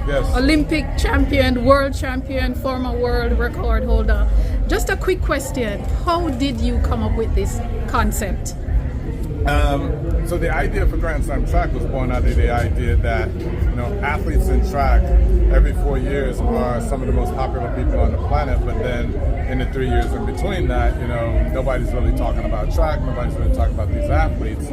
Yes. Olympic champion, world champion, former world record holder. Just a quick question. How did you come up with this concept? So the idea for Grand Slam track was born out of the idea that, athletes in track every 4 years are some of the most popular people on the planet, but then in the 3 years in between that, nobody's really talking about track, nobody's really talking about these athletes.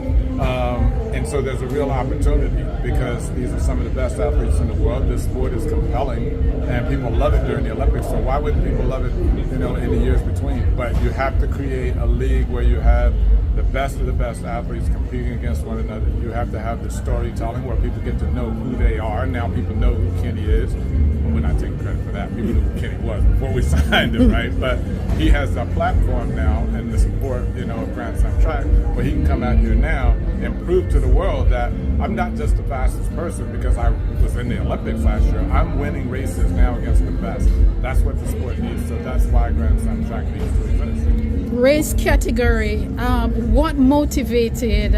And so there's a real opportunity because these are some of the best athletes in the world. This sport is compelling and people love it during the Olympics. So why wouldn't people love it, in the years between? But you have to create a league where you have the best of the best athletes competing against one another. You have to have the storytelling where people get to know who they are. Now people know who Kenny is. We're not taking credit for that. People knew who Kenny was before we signed him, right? But he has a platform now and the support, of Grand Slam track where he can come out here now and prove to the world that I'm not just the fastest person because I was in the Olympics last year. I'm winning races now against the best. That's what the sport needs. So that's why Grand Slam track needs to exist. Race category. What motivated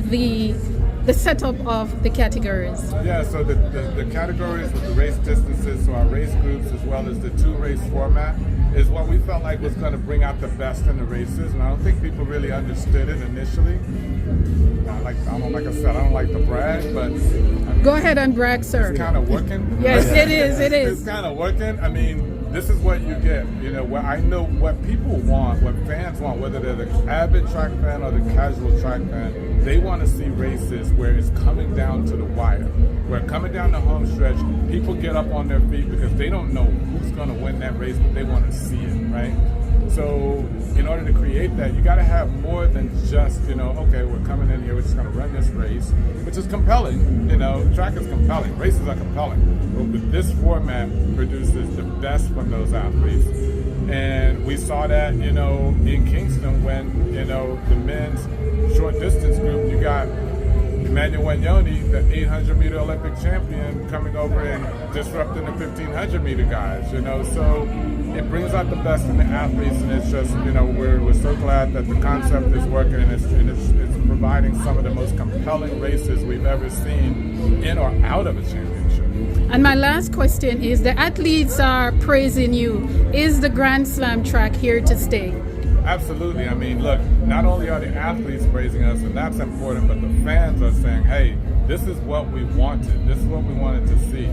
the setup of the categories? Yeah, so the categories with the race distances, so our race groups as well as the 2-race format is what we felt like was going to bring out the best in the races, and I don't think people really understood it initially. Like I said, I don't like to brag, but go ahead and brag, sir. It's kind of working. Yes, it is. It is. It's kind of working. I mean, this is what you get. What I know, what people want, what fans want, whether they're the avid track fan or the casual track fan, they want to see races where it's coming down to the wire. Where coming down the home stretch, people get up on their feet because they don't know who's going to win that race, but they want to see it, right? So in order to create that, you got to have more than just, okay, we're coming in here, we're just going to run this race, which is compelling. Track is compelling, races are compelling. But this format produces the best from those athletes. And we saw that, in Kingston when, the men's short distance group, you got Emmanuel Wanyoni, the 800-meter Olympic champion, coming over and disrupting the 1,500-meter guys, So it brings out the best in the athletes, and it's just, we're so glad that the concept is working and it's providing some of the most compelling races we've ever seen in or out of a championship. And my last question is, the athletes are praising you. Is the Grand Slam track here to stay? Absolutely. I mean, look, not only are the athletes praising us, and that's important, but the fans are saying, hey, this is what we wanted. This is what we wanted to see.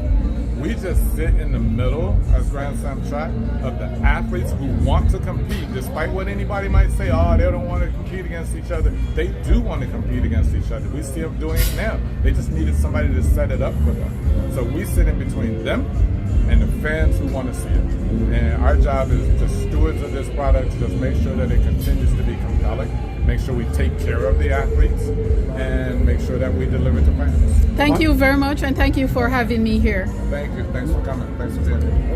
We just sit in the middle as Grand Slam track of the athletes who want to compete, despite what anybody might say, oh, they don't want to compete against each other. They do want to compete against each other. We see them doing it now. They just needed somebody to set it up for them. So we sit in between them and the fans who want to see it. And our job is just stewards of this product, to just make sure that it continues to be compelling, make sure we take care of the athletes, and make sure that we deliver to fans. Thank you very much, and thank you for having me here. Thank you. Thanks for coming. Thanks for being here.